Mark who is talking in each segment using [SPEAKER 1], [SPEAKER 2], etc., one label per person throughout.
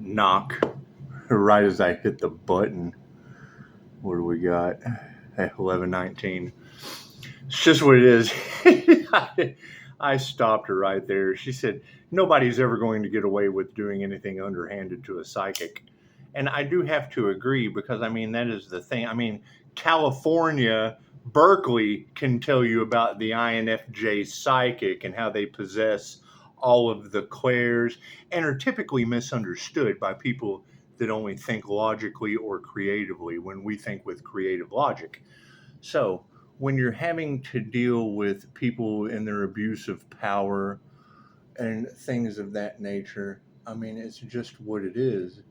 [SPEAKER 1] knock right as I hit the button. What do we got? 11:19. It's just what it is. I stopped her right there. She said, nobody's ever going to get away with doing anything underhanded to a psychic. And I do have to agree because, I mean, that is the thing. I mean, California, Berkeley can tell you about the INFJ psychic and how they possess all of the clairs and are typically misunderstood by people that only think logically or creatively when we think with creative logic. So, when you're having to deal with people in their abuse of power and things of that nature, I mean, it's just what it is.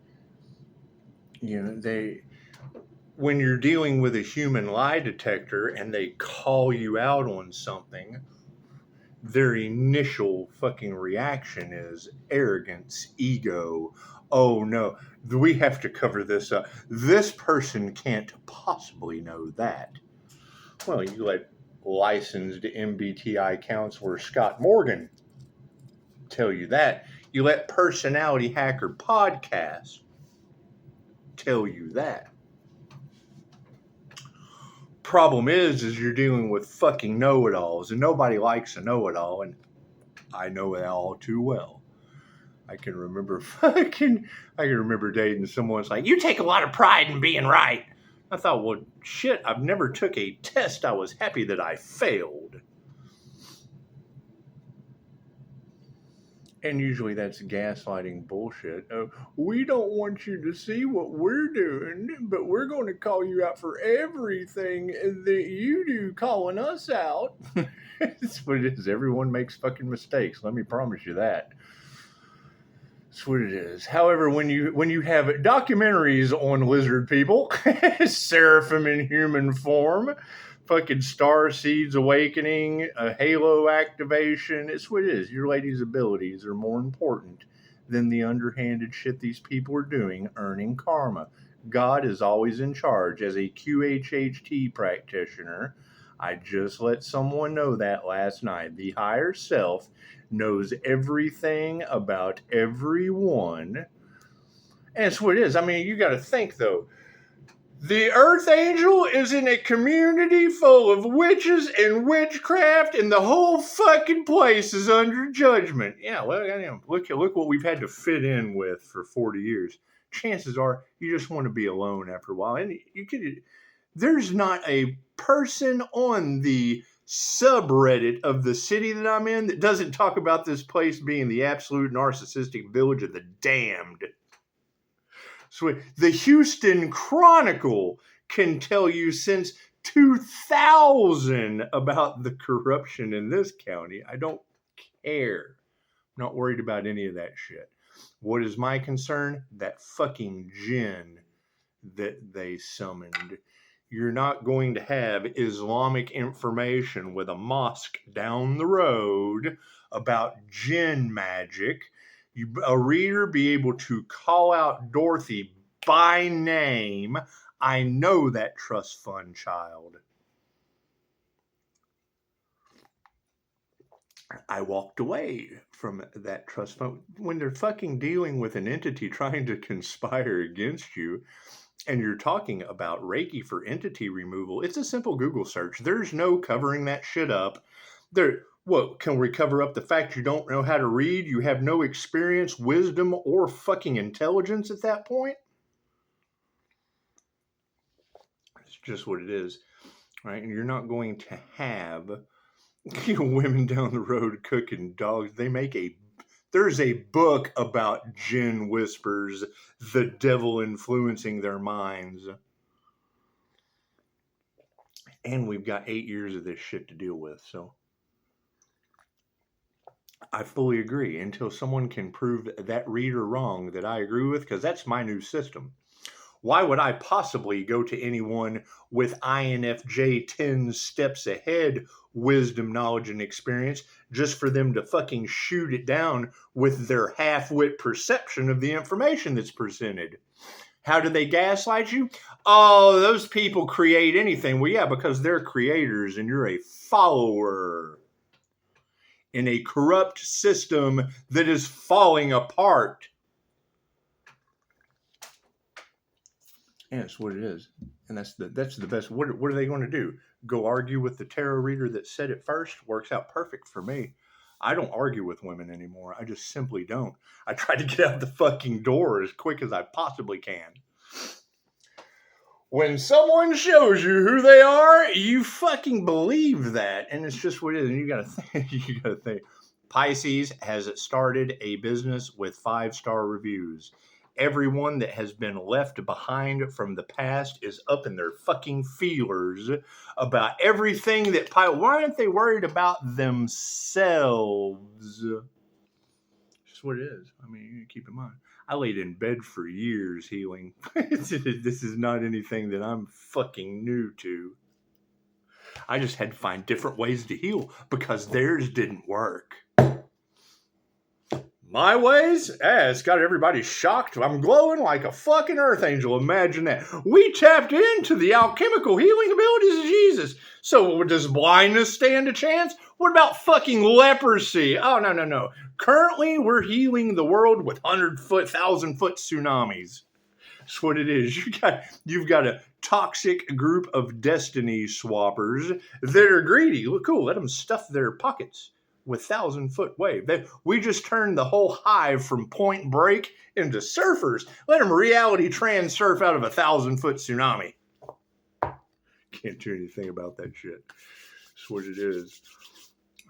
[SPEAKER 1] You know, when you're dealing with a human lie detector and they call you out on something, their initial fucking reaction is arrogance, ego. Oh no, we have to cover this up. This person can't possibly know that. Well, you let licensed MBTI counselor Scott Morgan tell you that. You let Personality Hacker Podcast tell you that. Problem is you're dealing with fucking know-it-alls, and nobody likes a know-it-all, and I know it all too well. I can remember dating someone's like, you take a lot of pride in being right. I thought, well, shit, I've never took a test. I was happy that I failed. And usually that's gaslighting bullshit. We don't want you to see what we're doing, but we're going to call you out for everything that you do, calling us out. That's what it is. Everyone makes fucking mistakes. Let me promise you that. That's what it is. However, when you have documentaries on lizard people, seraphim in human form, fucking star seeds awakening, a halo activation, it's what it is. Your lady's abilities are more important than the underhanded shit these people are doing, earning karma. God is always in charge. As a QHHT practitioner, I just let someone know that last night. The higher self knows everything about everyone. And it's what it is. I mean, you got to think, though. The Earth Angel is in a community full of witches and witchcraft, and the whole fucking place is under judgment. Yeah, well, look what we've had to fit in with for 40 years. Chances are you just want to be alone after a while. And there's not a person on the subreddit of the city that I'm in that doesn't talk about this place being the absolute narcissistic village of the damned. So the Houston Chronicle can tell you since 2000 about the corruption in this county. I don't care. I'm not worried about any of that shit. What is my concern? That fucking jinn that they summoned. You're not going to have Islamic information with a mosque down the road about jinn magic. A reader be able to call out Dorothy by name. I know that trust fund child. I walked away from that trust fund. When they're fucking dealing with an entity trying to conspire against you, and you're talking about Reiki for entity removal, it's a simple Google search. There's no covering that shit up. What, can we cover up the fact you don't know how to read? You have no experience, wisdom, or fucking intelligence at that point? It's just what it is, right? And you're not going to have women down the road cooking dogs. There's a book about jinn whispers, the devil influencing their minds. And we've got 8 years of this shit to deal with, so I fully agree until someone can prove that reader wrong that I agree with, because that's my new system. Why would I possibly go to anyone with INFJ 10 steps ahead wisdom, knowledge, and experience just for them to fucking shoot it down with their half-wit perception of the information that's presented? How do they gaslight you? Oh, those people create anything. Well, yeah, because they're creators and you're a follower in a corrupt system that is falling apart. Yeah, that's what it is. And that's the best. What are they going to do? Go argue with the tarot reader that said it first? Works out perfect for me. I don't argue with women anymore. I just simply don't. I try to get out the fucking door as quick as I possibly can. When someone shows you who they are, you fucking believe that. And it's just what it is. And you gotta think. Pisces has started a business with 5-star reviews. Everyone that has been left behind from the past is up in their fucking feelers about everything that why aren't they worried about themselves? Just what it is. I mean, you keep in mind. I laid in bed for years healing. This is not anything that I'm fucking new to. I just had to find different ways to heal because theirs didn't work. My ways? It's got everybody shocked. I'm glowing like a fucking earth angel. Imagine that. We tapped into the alchemical healing abilities of Jesus. So does blindness stand a chance? What about fucking leprosy? Oh, no. Currently, we're healing the world with 100-foot, 1,000-foot tsunamis. That's what it is. You've got a toxic group of destiny swappers that are greedy. Look, cool. Let them stuff their pockets with 1,000-foot wave. We just turned the whole hive from Point Break into surfers. Let them reality trans surf out of a 1,000-foot tsunami. Can't do anything about that shit. That's what it is.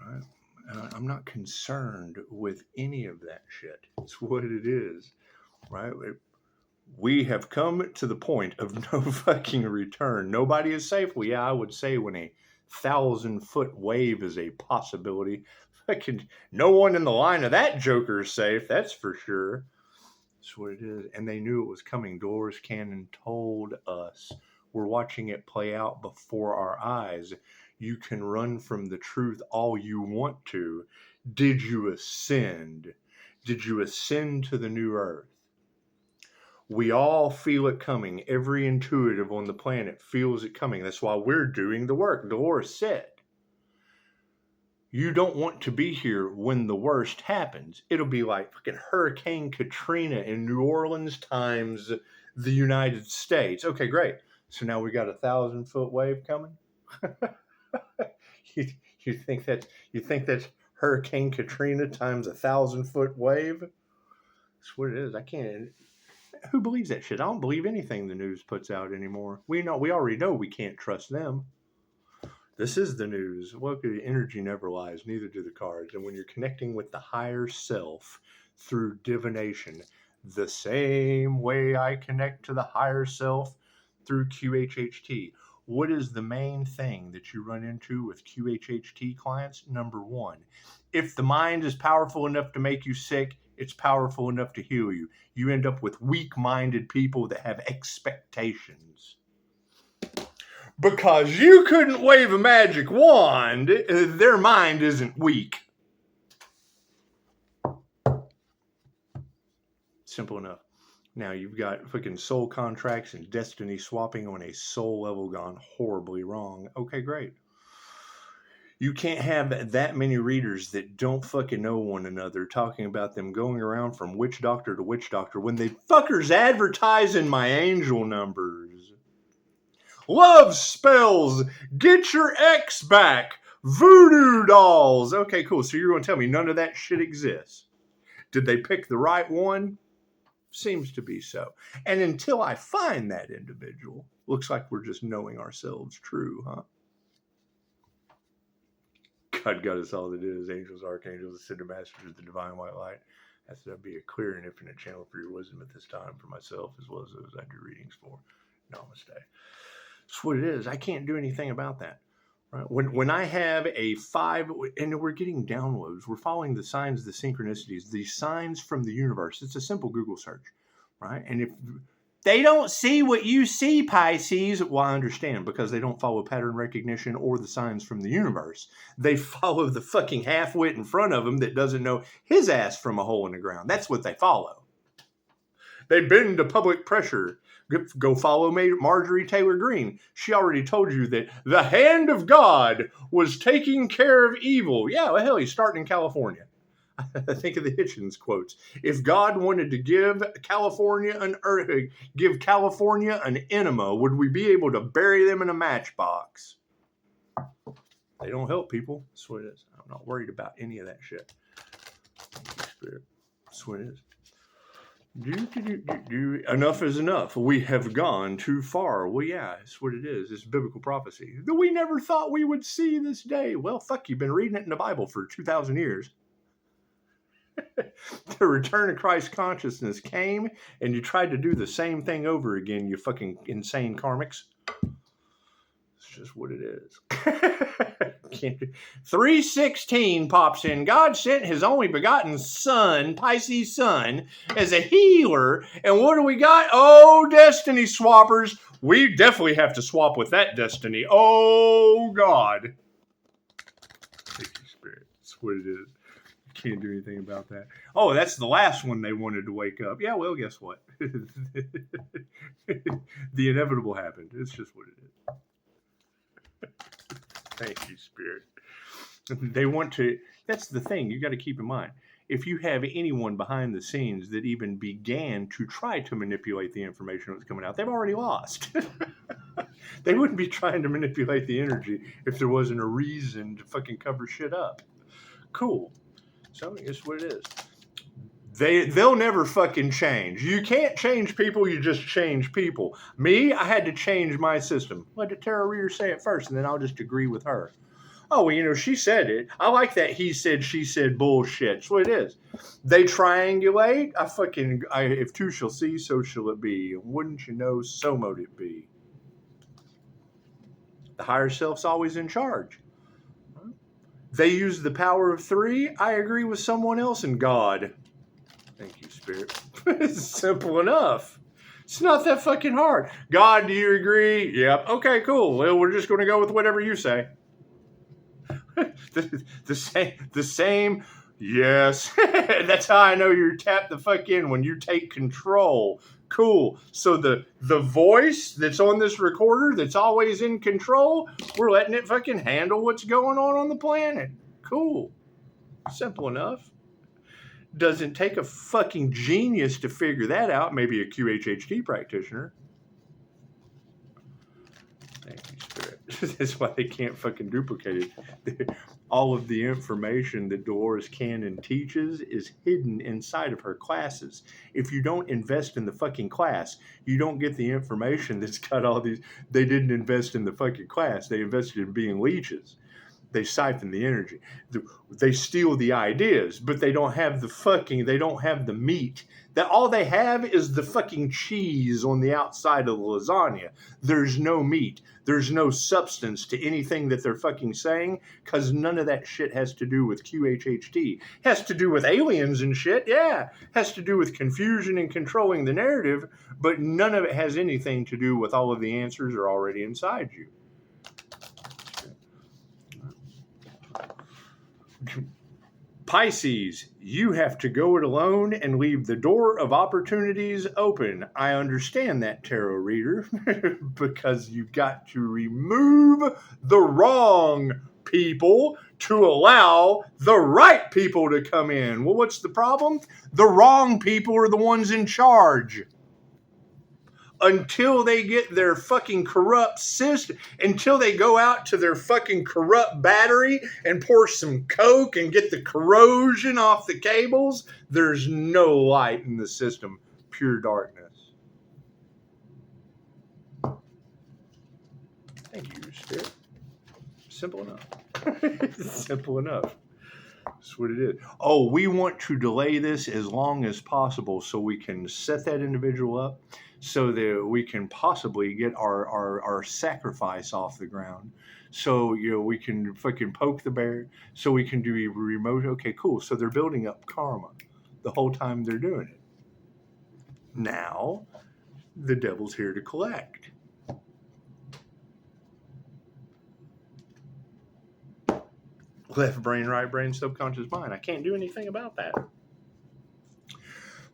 [SPEAKER 1] All right. I'm not concerned with any of that shit. It's what it is, right? We have come to the point of no fucking return. Nobody is safe. Well, yeah, I would say when a 1,000-foot wave is a possibility. Fucking no one in the line of that joker is safe. That's for sure. That's what it is. And they knew it was coming. Dolores Cannon told us. We're watching it play out before our eyes. You can run from the truth all you want to. Did you ascend? Did you ascend to the new earth? We all feel it coming. Every intuitive on the planet feels it coming. That's why we're doing the work. Dolores said, you don't want to be here when the worst happens. It'll be like fucking Hurricane Katrina in New Orleans times the United States. Okay, great. So now we got a 1,000-foot wave coming? You think that's Hurricane Katrina times a 1,000-foot wave? That's what it is. I can't. Who believes that shit? I don't believe anything the news puts out anymore. We already know we can't trust them. This is the news. Well, the energy never lies, neither do the cards. And when you're connecting with the higher self through divination, the same way I connect to the higher self through QHHT. What is the main thing that you run into with QHHT clients? Number one, if the mind is powerful enough to make you sick, it's powerful enough to heal you. You end up with weak-minded people that have expectations. Because you couldn't wave a magic wand, their mind isn't weak. Simple enough. Now you've got fucking soul contracts and destiny swapping on a soul level gone horribly wrong. Okay, great. You can't have that many readers that don't fucking know one another talking about them going around from witch doctor to witch doctor when they fuckers advertising my angel numbers. Love spells, get your ex back, voodoo dolls. Okay, cool. So you're going to tell me none of that shit exists. Did they pick the right one? Seems to be so. And until I find that individual, looks like we're just knowing ourselves true, huh? God got us all that is. Angels, archangels, ascended masters, the divine white light. That's to be a clear and infinite channel for your wisdom at this time for myself as well as those I do readings for. Namaste. That's what it is. I can't do anything about that. Right? When I have a 5, and we're getting downloads, we're following the signs, the synchronicities, the signs from the universe. It's a simple Google search, right? And if they don't see what you see, Pisces, well, I understand, because they don't follow pattern recognition or the signs from the universe. They follow the fucking half-wit in front of them that doesn't know his ass from a hole in the ground. That's what they follow. They bend to public pressure. Go follow Marjorie Taylor Greene. She already told you that the hand of God was taking care of evil. Yeah, well, hell, he's starting in California. I think of the Hitchens quotes. If God wanted to give California an enema, would we be able to bury them in a matchbox? They don't help people. That's what it is. I'm not worried about any of that shit. Spirit. That's what it is. Enough is enough. We have gone too far. Well, yeah, that's what it is. It's biblical prophecy. We never thought we would see this day. Well, fuck, you've been reading it in the Bible for 2,000 years. The return of Christ consciousness came, and you tried to do the same thing over again, you fucking insane karmics. It's just what it is. 3:16 pops in. God sent his only begotten son, Pisces son, as a healer. And what do we got? Oh, destiny swappers. We definitely have to swap with that destiny. Oh, God. Spirit. That's what it is. Can't do anything about that. Oh, that's the last one they wanted to wake up. Yeah, well, guess what? The inevitable happened. It's just what it is. Thank you, Spirit. They want to, that's the thing you got to keep in mind. If you have anyone behind the scenes that even began to try to manipulate the information that was coming out, they've already lost. They wouldn't be trying to manipulate the energy if there wasn't a reason to fucking cover shit up. Cool. So it's what it is. They'll never fucking change. You can't change people, you just change people. Me, I had to change my system. Let the tarot reader say it first, and then I'll just agree with her. Oh, well, she said it. I like that he said, she said bullshit. That's what it is. They triangulate. If two shall see, so shall it be. And wouldn't you know, so mote it be. The higher self's always in charge. They use the power of 3. I agree with someone else in God. Thank you, Spirit. It's simple enough. It's not that fucking hard. God, do you agree? Yep. Okay, cool. Well, we're just going to go with whatever you say. The same. Yes. That's how I know you're tapped the fuck in when you take control. Cool. So the voice that's on this recorder that's always in control, we're letting it fucking handle what's going on the planet. Cool. Simple enough. Doesn't take a fucking genius to figure that out. Maybe a QHHT practitioner. Thank you, Spirit. That's why they can't fucking duplicate it. All of the information that Dolores Cannon teaches is hidden inside of her classes. If you don't invest in the fucking class, you don't get the information that's got all these. They didn't invest in the fucking class. They invested in being leeches. They siphon the energy. They steal the ideas, but they don't have the meat. That all they have is the fucking cheese on the outside of the lasagna. There's no meat. There's no substance to anything that they're fucking saying, because none of that shit has to do with QHHT. Has to do with aliens and shit, yeah. Has to do with confusion and controlling the narrative, but none of it has anything to do with all of the answers are already inside you. Pisces, you have to go it alone and leave the door of opportunities open. I understand that, tarot reader, because you've got to remove the wrong people to allow the right people to come in. Well, what's the problem? The wrong people are the ones in charge. Until they get their fucking corrupt system, until they go out to their fucking corrupt battery and pour some coke and get the corrosion off the cables, there's no light in the system. Pure darkness. Thank you, Spirit. Simple enough. Simple enough. That's what it is. Oh, we want to delay this as long as possible so we can set that individual up so that we can possibly get our sacrifice off the ground. So, we can fucking poke the bear so we can do a remote. Okay, cool. So they're building up karma the whole time they're doing it. Now, the devil's here to collect. Left brain, right brain, subconscious mind. I can't do anything about that.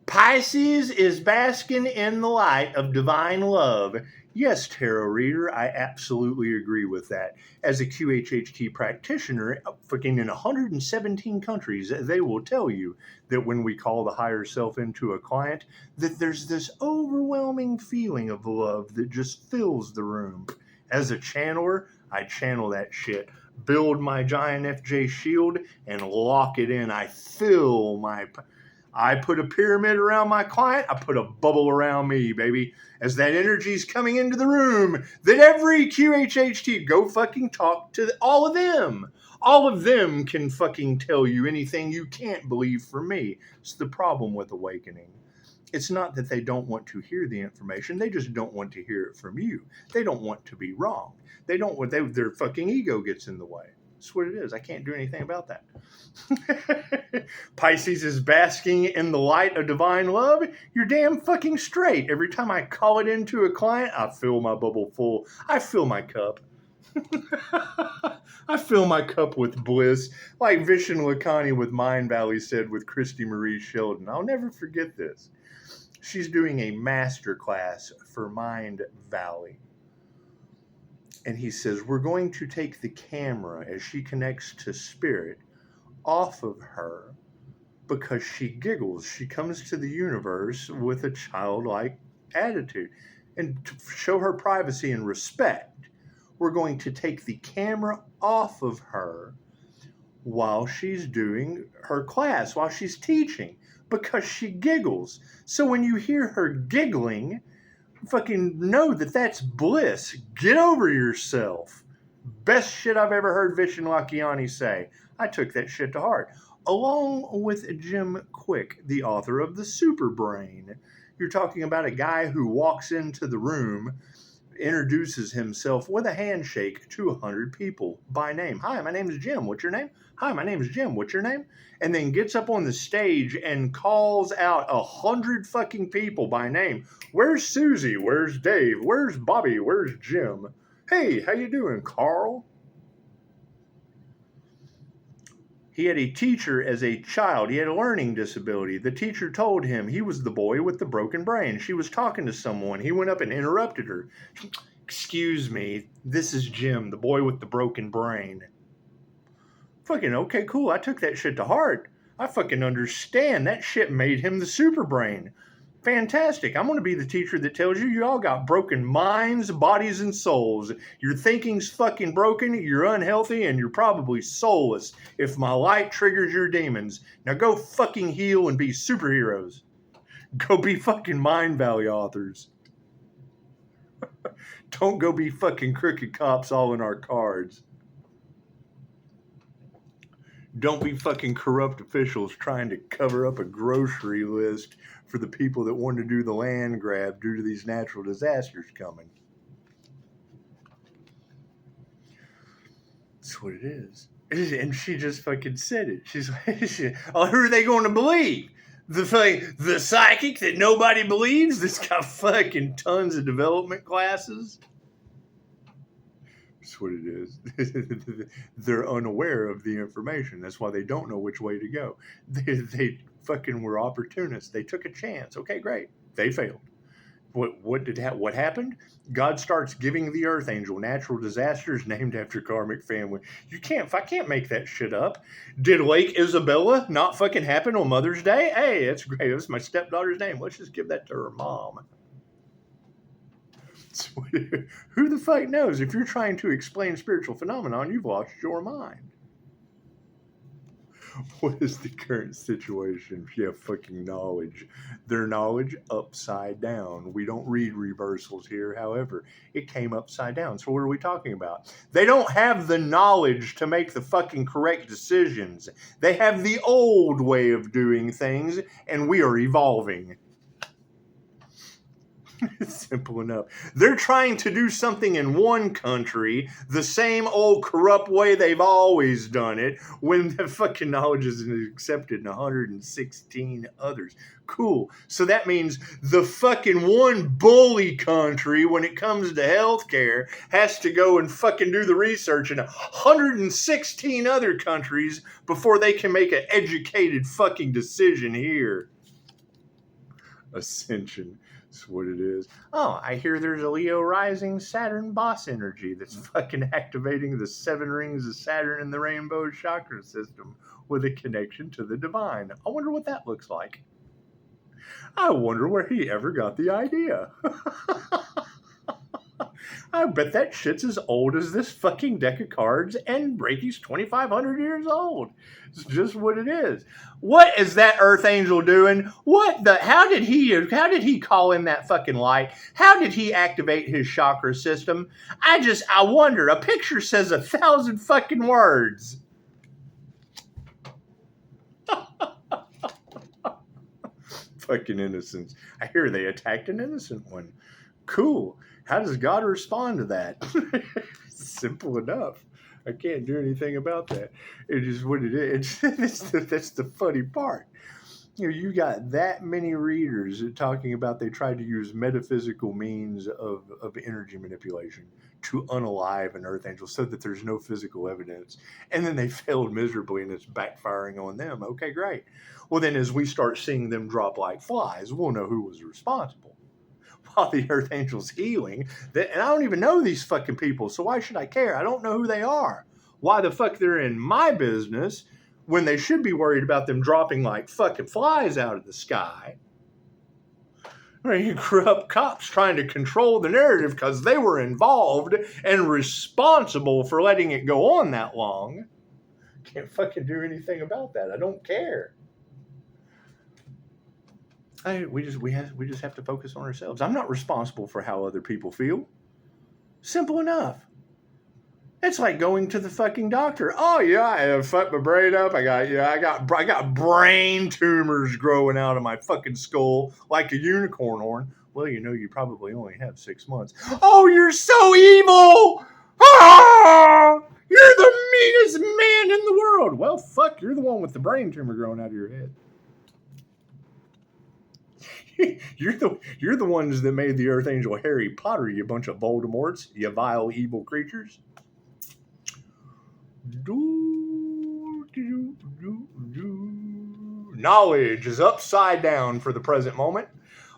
[SPEAKER 1] Pisces is basking in the light of divine love. Yes, tarot reader, I absolutely agree with that. As a QHHT practitioner, fucking in 117 countries, they will tell you that when we call the higher self into a client, that there's this overwhelming feeling of love that just fills the room. As a channeler, I channel that shit, build my giant FJ shield, and lock it in. I put a pyramid around my client, I put a bubble around me, baby. As that energy's coming into the room, that every QHHT, go fucking talk to all of them. All of them can fucking tell you anything you can't believe from me. It's the problem with awakening. It's not that they don't want to hear the information. They just don't want to hear it from you. They don't want to be wrong. Their fucking ego gets in the way. That's what it is. I can't do anything about that. Pisces is basking in the light of divine love. You're damn fucking straight. Every time I call it into a client, I fill my bubble full. I fill my cup. I fill my cup with bliss, like Vishen Lakhani with Mind Valley said with Christy Marie Sheldon. I'll never forget this. She's doing a master class for Mind Valley. And he says, we're going to take the camera as she connects to spirit off of her because she giggles. She comes to the universe with a childlike attitude. And to show her privacy and respect, we're going to take the camera off of her while she's doing her class, while she's teaching, because she giggles. So when you hear her giggling, fucking know that that's bliss. Get over yourself. Best shit I've ever heard Vishen Lakhiani say. I took that shit to heart. Along with Jim Quick, the author of The Super Brain. You're talking about a guy who walks into the room, introduces himself with a handshake to 100 people by name. Hi, my name is Jim. What's your name? Hi, my name is Jim. What's your name? And then gets up on the stage and calls out 100 fucking people by name. Where's Susie? Where's Dave? Where's Bobby? Where's Jim? Hey, how you doing, Carl? He had a teacher as a child. He had a learning disability. The teacher told him he was the boy with the broken brain. She was talking to someone. He went up and interrupted her. Excuse me, this is Jim, the boy with the broken brain. Fucking okay, cool. I took that shit to heart. I fucking understand. That shit made him the super brain. Fantastic. I'm going to be the teacher that tells you all got broken minds, bodies, and souls. Your thinking's fucking broken, you're unhealthy, and you're probably soulless if my light triggers your demons. Now go fucking heal and be superheroes. Go be fucking Mind Valley authors. Don't go be fucking crooked cops all in our cards. Don't be fucking corrupt officials trying to cover up a grocery list for the people that want to do the land grab due to these natural disasters coming. That's what it is. And she just fucking said it. She's like, oh, who are they going to believe? The psychic that nobody believes that's got fucking tons of development classes? That's what it is. They're unaware of the information. That's why they don't know which way to go. They fucking were opportunists. They took a chance. Okay, great. They failed. What happened? God starts giving the Earth Angel natural disasters named after karmic family. I can't make that shit up. Did Lake Isabella not fucking happen on Mother's Day? Hey, that's great. That's my stepdaughter's name. Let's just give that to her mom. Who the fuck knows? If you're trying to explain spiritual phenomenon, you've lost your mind. What is the current situation? Yeah, fucking knowledge. Their knowledge upside down. We don't read reversals here. However, it came upside down. So what are we talking about? They don't have the knowledge to make the fucking correct decisions. They have the old way of doing things, and we are evolving. It's simple enough. They're trying to do something in one country the same old corrupt way they've always done it when the fucking knowledge is accepted in 116 others. Cool. So that means the fucking one bully country when it comes to healthcare has to go and fucking do the research in 116 other countries before they can make an educated fucking decision here. Ascension. That's what it is. Oh, I hear there's a Leo rising Saturn boss energy that's fucking activating the 7 rings of Saturn in the rainbow chakra system with a connection to the divine. I wonder what that looks like. I wonder where he ever got the idea. I bet that shit's as old as this fucking deck of cards, and Reiki's 2,500 years old. It's just what it is. What is that Earth Angel doing? How did he call in that fucking light? How did he activate his chakra system? I wonder. A picture says 1,000 fucking words. Fucking Innocence. I hear they attacked an innocent one. Cool. How does God respond to that? Simple enough. I can't do anything about that. It is what it is. That's the funny part. You got that many readers talking about they tried to use metaphysical means of energy manipulation to unalive an Earth Angel so that there's no physical evidence. And then they failed miserably and it's backfiring on them. Okay, great. Well, then as we start seeing them drop like flies, we'll know who was responsible. While the Earth Angel's healing, and I don't even know these fucking people, so why should I care? I don't know who they are. Why the fuck they're in my business when they should be worried about them dropping like fucking flies out of the sky? You corrupt cops trying to control the narrative because they were involved and responsible for letting it go on that long. Can't fucking do anything about that. I don't care. We just have to focus on ourselves. I'm not responsible for how other people feel. Simple enough. It's like going to the fucking doctor. Oh yeah, I have fucked my brain up. I got brain tumors growing out of my fucking skull like a unicorn horn. Well, you probably only have 6 months. Oh, you're so evil! Ah! You're the meanest man in the world. Well, fuck, you're the one with the brain tumor growing out of your head. You're the ones that made the Earth Angel Harry Potter, you bunch of Voldemorts, you vile evil creatures. Knowledge is upside down for the present moment.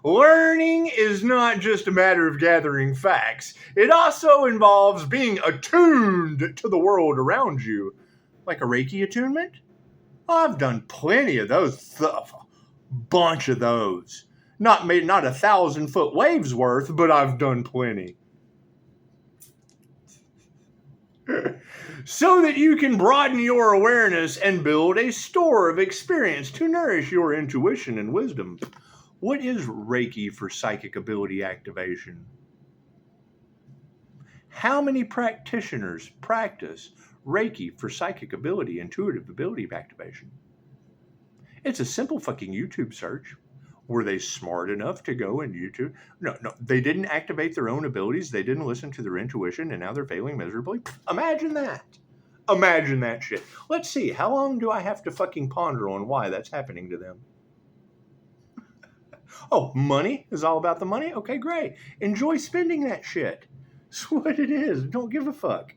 [SPEAKER 1] Learning is not just a matter of gathering facts. It also involves being attuned to the world around you. Like a Reiki attunement? I've done plenty of those. Bunch of those. Not 1,000-foot waves worth, but I've done plenty. So that you can broaden your awareness and build a store of experience to nourish your intuition and wisdom. What is Reiki for psychic ability activation? How many practitioners practice Reiki for psychic ability, intuitive ability activation? It's a simple fucking YouTube search. Were they smart enough to go and YouTube? No, they didn't activate their own abilities. They didn't listen to their intuition, and now they're failing miserably. Imagine that. Imagine that shit. Let's see. How long do I have to fucking ponder on why that's happening to them? Oh, money is all about the money? Okay, great. Enjoy spending that shit. That's what it is. Don't give a fuck.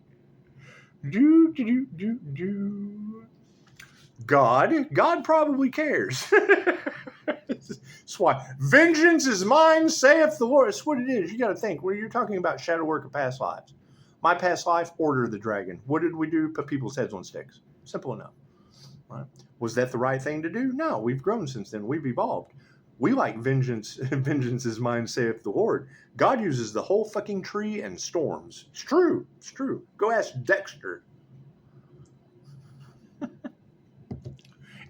[SPEAKER 1] God probably cares. That's why vengeance is mine, saith the Lord. That's what it is. You got to think. Where you're talking about shadow work of past lives. My past life, Order of the Dragon. What did we do? Put people's heads on sticks. Simple enough. Right? Was that the right thing to do? No, we've grown since then. We've evolved. We like vengeance. Vengeance is mine, saith the Lord. God uses the whole fucking tree and storms. It's true. It's true. Go ask Dexter.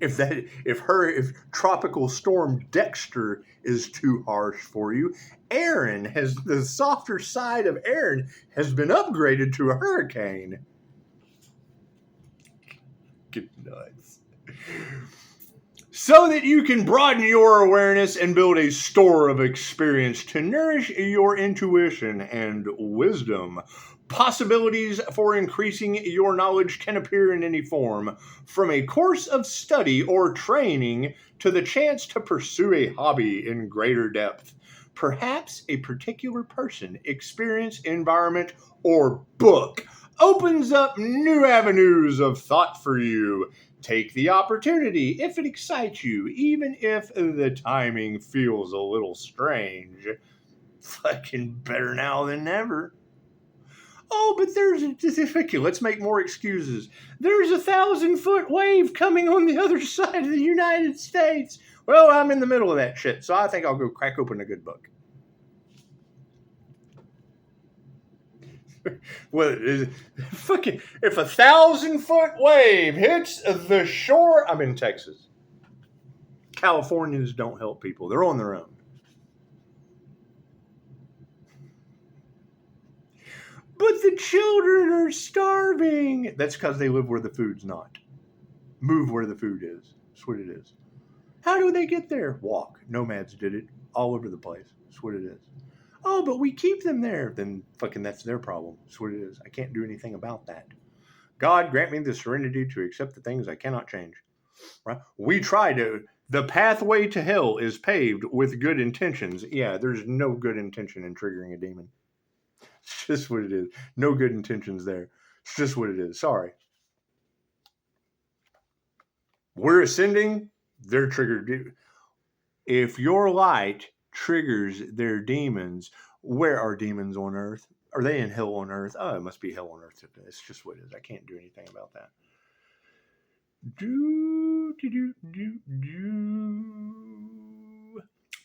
[SPEAKER 1] If Tropical Storm Dexter is too harsh for you, the softer side of Aaron has been upgraded to a hurricane. Get nuts. So that you can broaden your awareness and build a store of experience to nourish your intuition and wisdom. Possibilities for increasing your knowledge can appear in any form, from a course of study or training to the chance to pursue a hobby in greater depth. Perhaps a particular person, experience, environment, or book opens up new avenues of thought for you. Take the opportunity if it excites you, even if the timing feels a little strange. Fucking better now than never. Oh, but let's make more excuses. There's a 1,000-foot wave coming on the other side of the United States. Well, I'm in the middle of that shit, so I think I'll go crack open a good book. Well, fucking, if a 1,000-foot wave hits the shore, I'm in Texas. Californians don't help people. They're on their own. But the children are starving. That's because they live where the food's not. Move where the food is. That's what it is. How do they get there? Walk. Nomads did it all over the place. That's what it is. Oh, but we keep them there. Then fucking that's their problem. That's what it is. I can't do anything about that. God, grant me the serenity to accept the things I cannot change. Right? We try to. The pathway to hell is paved with good intentions. Yeah, there's no good intention in triggering a demon. It's just what it is. No good intentions there. It's just what it is. Sorry. We're ascending. They're triggered. If your light triggers their demons, where are demons on earth? Are they in hell on earth? Oh, it must be hell on earth. It's just what it is. I can't do anything about that.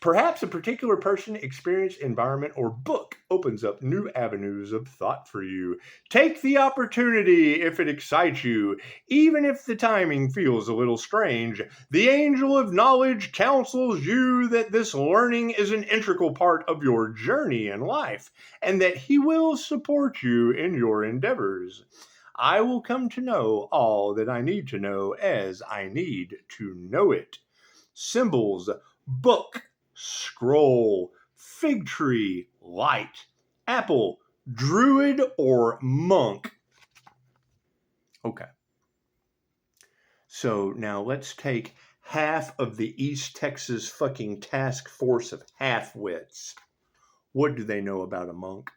[SPEAKER 1] Perhaps a particular person, experience, environment, or book opens up new avenues of thought for you. Take the opportunity if it excites you, even if the timing feels a little strange. The angel of knowledge counsels you that this learning is an integral part of your journey in life, and that he will support you in your endeavors. I will come to know all that I need to know as I need to know it. Symbols, book, scroll, fig tree, light, apple, druid, or monk. Okay. So now let's take half of the East Texas fucking task force of half-wits. What do they know about a monk?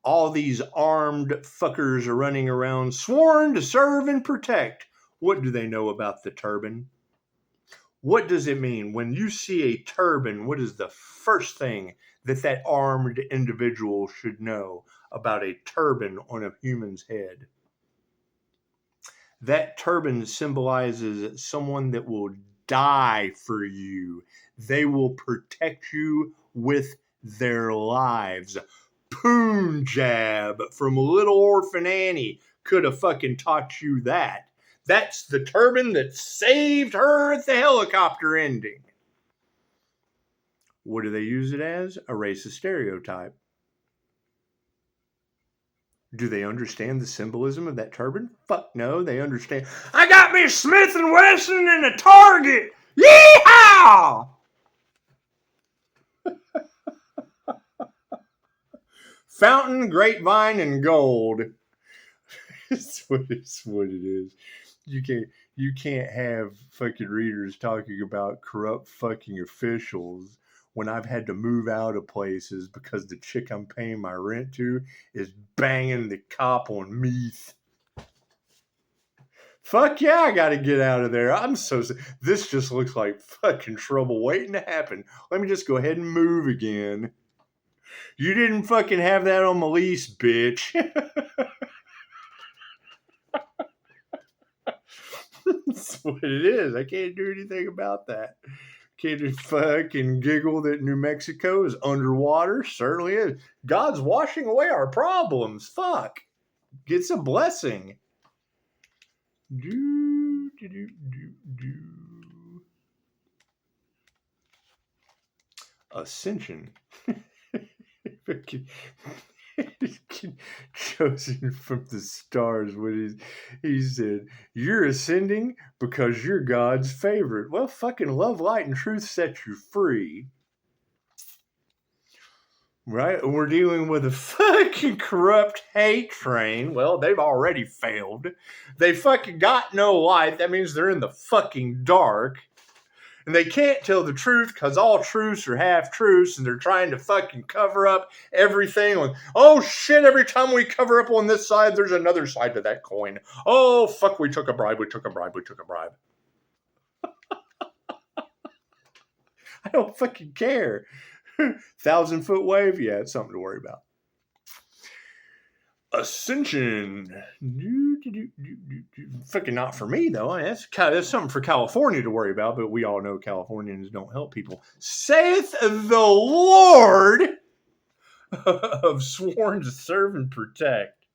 [SPEAKER 1] All these armed fuckers are running around, sworn to serve and protect. What do they know about the turban? What does it mean when you see a turban? What is the first thing that armed individual should know about a turban on a human's head? That turban symbolizes someone that will die for you. They will protect you with their lives. Punjab from Little Orphan Annie could have fucking taught you that. That's the turban that saved her at the helicopter ending. What do they use it as? A racist stereotype. Do they understand the symbolism of that turban? Fuck no, they understand. I got me a Smith & Wesson and a Target. Yeehaw! Fountain, grapevine, and gold. It's what it is. You can't have fucking readers talking about corrupt fucking officials when I've had to move out of places because the chick I'm paying my rent to is banging the cop on meth. Fuck yeah, I gotta get out of there. This just looks like fucking trouble waiting to happen. Let me just go ahead and move again. You didn't fucking have that on my lease, bitch. That's what it is. I can't do anything about that. Can't just fucking giggle that New Mexico is underwater. Certainly is. God's washing away our problems. Fuck. It's a blessing. Ascension. Chosen from the stars. He said, you're ascending because you're God's favorite. Well, fucking love, light, and truth set you free. Right? We're dealing with a fucking corrupt hate train. Well, they've already failed. They fucking got no light. That means they're in the fucking dark. And they can't tell the truth because all truths are half truths, and they're trying to fucking cover up everything. Like, oh shit, every time we cover up on this side, there's another side to that coin. Oh fuck, we took a bribe. I don't fucking care. 1,000-foot wave, yeah, it's something to worry about. Ascension. Fucking not for me, though. That's something for California to worry about, but we all know Californians don't help people. Saith the Lord of sworn to serve and protect.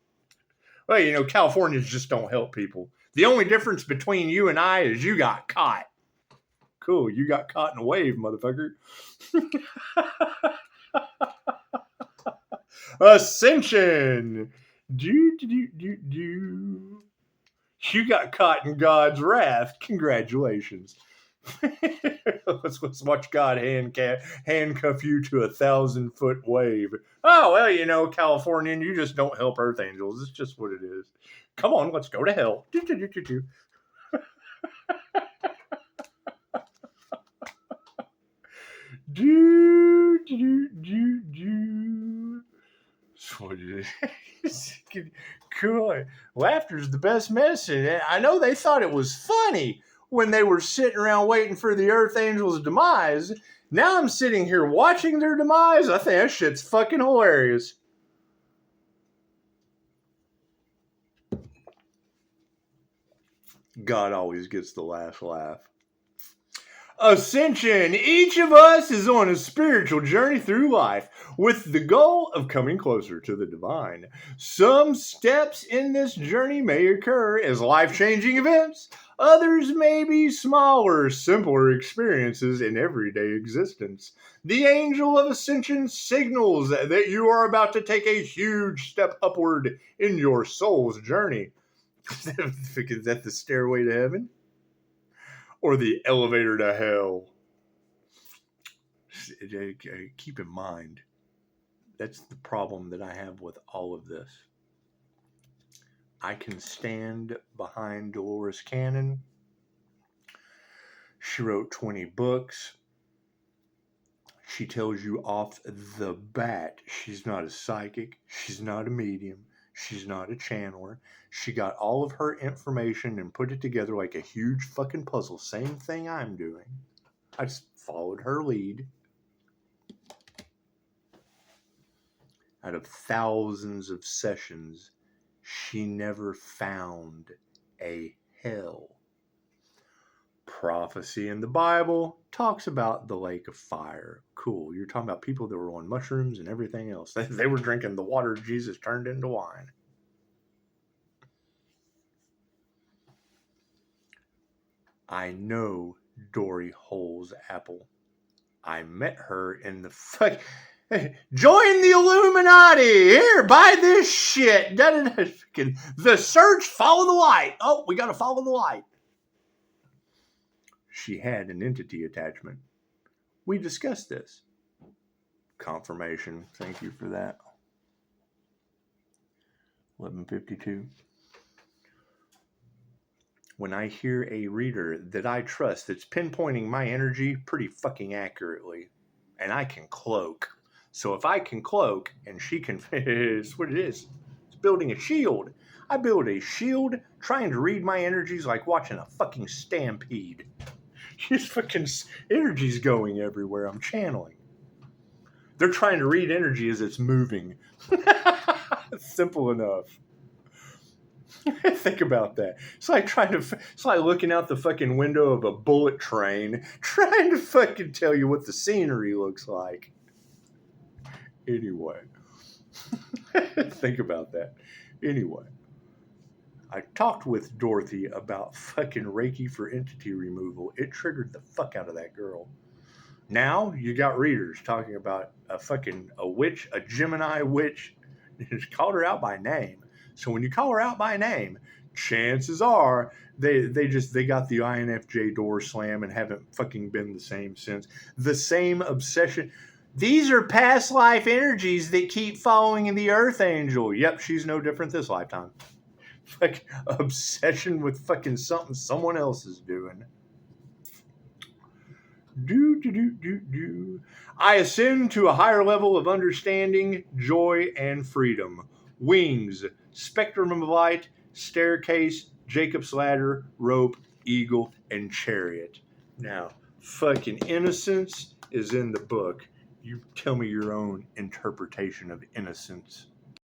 [SPEAKER 1] Well, you know, Californians just don't help people. The only difference between you and I is you got caught. Cool, you got caught in a wave, motherfucker. Ascension. You got caught in God's wrath. Congratulations. Let's watch God handcuff you to a 1,000-foot wave. Oh, well, you know, Californian, you just don't help Earth Angels. It's just what it is. Come on, let's go to hell. What it is. Cool. Laughter's the best medicine. I know they thought it was funny when they were sitting around waiting for the Earth Angels' demise. Now I'm sitting here watching their demise. I think that shit's fucking hilarious. God always gets the last laugh. Ascension. Each of us is on a spiritual journey through life with the goal of coming closer to the divine. Some steps in this journey may occur as life-changing events. Others may be smaller, simpler experiences in everyday existence. The angel of Ascension signals that you are about to take a huge step upward in your soul's journey. Is that the stairway to heaven? Or the elevator to hell? Keep in mind, that's the problem that I have with all of this. I can stand behind Dolores Cannon. She wrote 20 books. She tells you off the bat she's not a psychic. She's not a medium. She's not a channeler. She got all of her information and put it together like a huge fucking puzzle. Same thing I'm doing. I just followed her lead. Out of thousands of sessions, she never found a hell. Prophecy in the Bible talks about the lake of fire. Cool. You're talking about people that were on mushrooms and everything else. They were drinking the water Jesus turned into wine. I know Dory Hole's apple. I met her in the fuck. Join the Illuminati. Here, buy this shit. The search, follow the light. Oh, we got to follow the light. She had an entity attachment. We discussed this. Confirmation. Thank you for that. 11:52. When I hear a reader that I trust that's pinpointing my energy pretty fucking accurately, and I can cloak. So if I can cloak and she can, it's what it is. It's building a shield. I build a shield trying to read my energies like watching a fucking stampede. His fucking energy's going everywhere. I'm channeling. They're trying to read energy as it's moving. Simple enough. Think about that. It's like looking out the fucking window of a bullet train, trying to fucking tell you what the scenery looks like. Anyway. Think about that. Anyway. I talked with Dorothy about fucking Reiki for entity removal. It triggered the fuck out of that girl. Now you got readers talking about a witch, a Gemini witch. Just called her out by name. So when you call her out by name, chances are they got the INFJ door slam and haven't fucking been the same since. The same obsession. These are past life energies that keep following the Earth Angel. Yep, she's no different this lifetime. Like obsession with fucking something someone else is doing. I ascend to a higher level of understanding, joy, and freedom. Wings, spectrum of light, staircase, Jacob's ladder, rope, eagle, and chariot. Now, fucking innocence is in the book. You tell me your own interpretation of innocence.